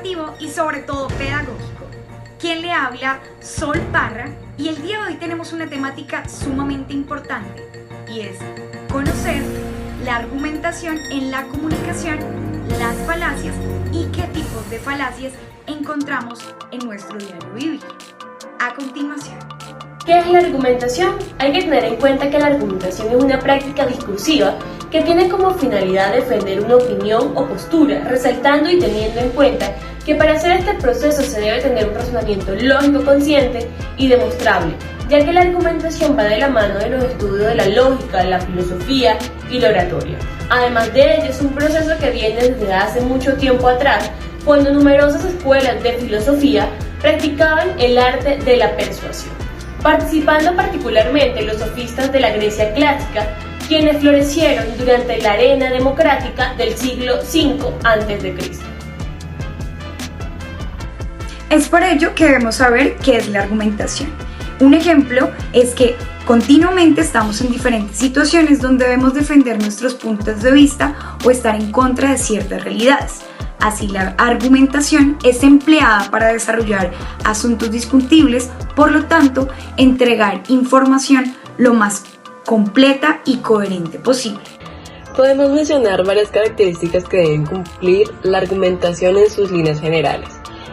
educativo y sobre todo pedagógico. Quien le habla, Sol Parra, y el día de hoy tenemos una temática sumamente importante y es conocer la argumentación en la comunicación, las falacias y qué tipos de falacias encontramos en nuestro diario vivir. A continuación. ¿Qué es la argumentación? Hay que tener en cuenta que la argumentación es una práctica discursiva que tiene como finalidad defender una opinión o postura, resaltando y teniendo en cuenta que para hacer este proceso se debe tener un razonamiento lógico consciente y demostrable, ya que la argumentación va de la mano de los estudios de la lógica, la filosofía y la oratoria. Además de ello, es un proceso que viene desde hace mucho tiempo atrás, cuando numerosas escuelas de filosofía practicaban el arte de la persuasión, participando particularmente los sofistas de la Grecia clásica, quienes florecieron durante la arena democrática del siglo V a.C. Es por ello que debemos saber qué es la argumentación. Un ejemplo es que continuamente estamos en diferentes situaciones donde debemos defender nuestros puntos de vista o estar en contra de ciertas realidades. Así, la argumentación es empleada para desarrollar asuntos discutibles, por lo tanto, entregar información lo más completa y coherente posible. Podemos mencionar varias características que deben cumplir la argumentación en sus líneas generales.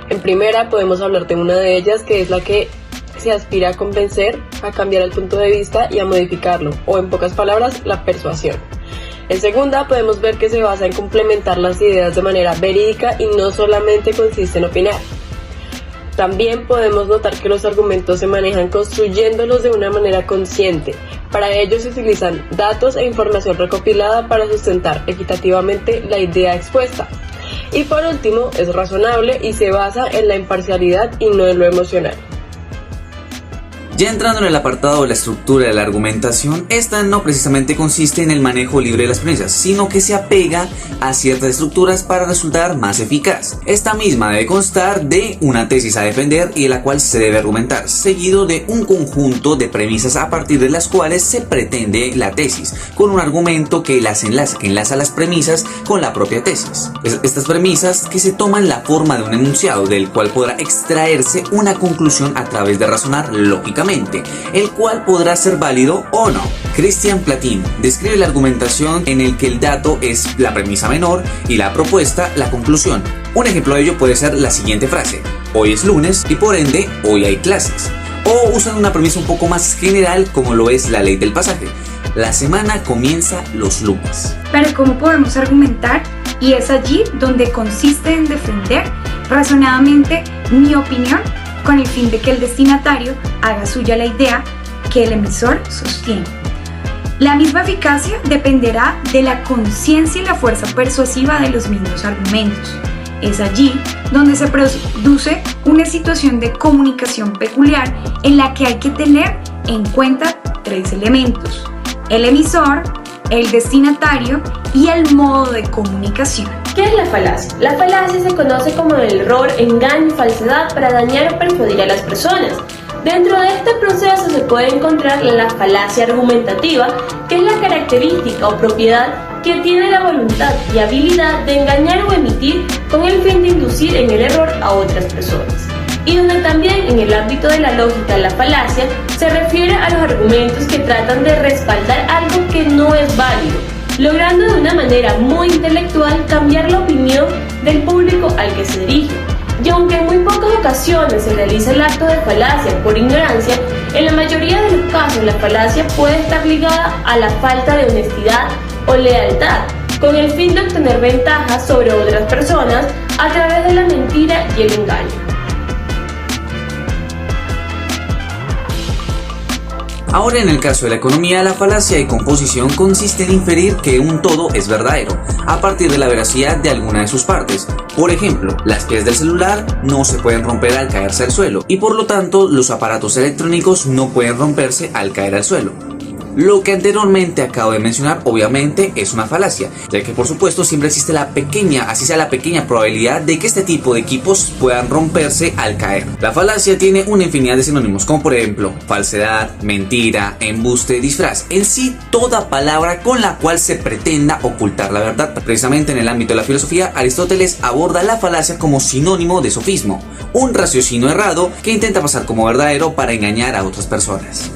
En primera, podemos hablar de una de ellas, que es la que se aspira a convencer, a cambiar el punto de vista y a modificarlo, o en pocas palabras, la persuasión. En segunda, podemos ver que se basa en complementar las ideas de manera verídica y no solamente consiste en opinar. También podemos notar que los argumentos se manejan construyéndolos de una manera consciente. Para ello se utilizan datos e información recopilada para sustentar equitativamente la idea expuesta. Y por último, es razonable y se basa en la imparcialidad y no en lo emocional. Ya entrando en el apartado de la estructura de la argumentación, esta no precisamente consiste en el manejo libre de las premisas, sino que se apega a ciertas estructuras para resultar más eficaz. Esta misma debe constar de una tesis a defender y de la cual se debe argumentar, seguido de un conjunto de premisas a partir de las cuales se pretende la tesis, con un argumento que las enlaza, que enlaza las premisas con la propia tesis. Estas premisas que se toman la forma de un enunciado, del cual podrá extraerse una conclusión a través de razonar lógicamente, el cual podrá ser válido o no. Christian Platin describe la argumentación en el que el dato es la premisa menor y la propuesta la conclusión. Un ejemplo de ello puede ser la siguiente frase: hoy es lunes y por ende hoy hay clases. O usan una premisa un poco más general, como lo es la ley del pasaje: la semana comienza los lunes. Pero ¿cómo podemos argumentar? Y es allí donde consiste en defender razonadamente mi opinión, con el fin de que el destinatario haga suya la idea que el emisor sostiene. La misma eficacia dependerá de la conciencia y la fuerza persuasiva de los mismos argumentos. Es allí donde se produce una situación de comunicación peculiar en la que hay que tener en cuenta tres elementos: el emisor, el destinatario y el modo de comunicación. ¿Qué es la falacia? La falacia se conoce como el error, engaño y falsedad para dañar o persuadir a las personas. Dentro de este proceso se puede encontrar la falacia argumentativa, que es la característica o propiedad que tiene la voluntad y habilidad de engañar o emitir con el fin de inducir en el error a otras personas. Y donde también en el ámbito de la lógica la falacia se refiere a los argumentos que tratan de respaldar algo que no es válido, logrando de una manera muy intelectual cambiar la opinión del público al que se dirige. Y aunque en muy pocas ocasiones se realiza el acto de falacia por ignorancia, en la mayoría de los casos la falacia puede estar ligada a la falta de honestidad o lealtad, con el fin de obtener ventajas sobre otras personas a través de la mentira y el engaño. Ahora, en el caso de la economía, la falacia de composición consiste en inferir que un todo es verdadero a partir de la veracidad de alguna de sus partes. Por ejemplo, las piezas del celular no se pueden romper al caerse al suelo y por lo tanto los aparatos electrónicos no pueden romperse al caer al suelo. Lo que anteriormente acabo de mencionar obviamente es una falacia, ya que por supuesto siempre existe la pequeña, así sea la pequeña probabilidad de que este tipo de equipos puedan romperse al caer. La falacia tiene una infinidad de sinónimos, como por ejemplo falsedad, mentira, embuste, disfraz, en sí toda palabra con la cual se pretenda ocultar la verdad. Precisamente en el ámbito de la filosofía, Aristóteles aborda la falacia como sinónimo de sofismo, un raciocinio errado que intenta pasar como verdadero para engañar a otras personas.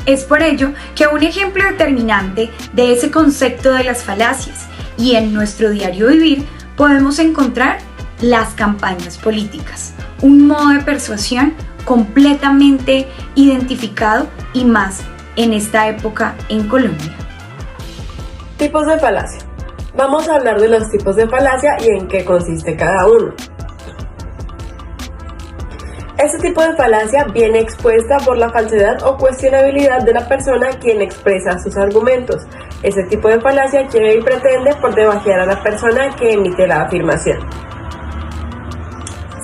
Es por ello que un ejemplo determinante de ese concepto de las falacias y en nuestro diario vivir podemos encontrar las campañas políticas, un modo de persuasión completamente identificado y más en esta época en Colombia. Tipos de falacia. Vamos a hablar de los tipos de falacia y en qué consiste cada uno. Este tipo de falacia viene expuesta por la falsedad o cuestionabilidad de la persona quien expresa sus argumentos. Este tipo de falacia quiere y pretende por debajear a la persona que emite la afirmación.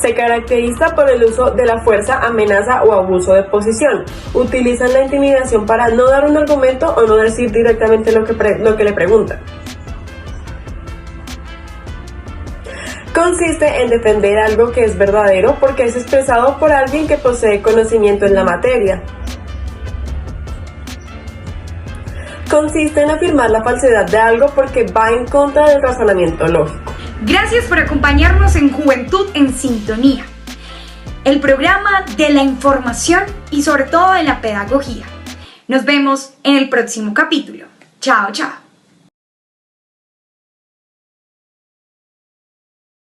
Se caracteriza por el uso de la fuerza, amenaza o abuso de posición. Utilizan la intimidación para no dar un argumento o no decir directamente lo que le preguntan. Consiste en defender algo que es verdadero porque es expresado por alguien que posee conocimiento en la materia. Consiste en afirmar la falsedad de algo porque va en contra del razonamiento lógico. Gracias por acompañarnos en Juventud en Sintonía, el programa de la información y sobre todo de la pedagogía. Nos vemos en el próximo capítulo. Chao, chao.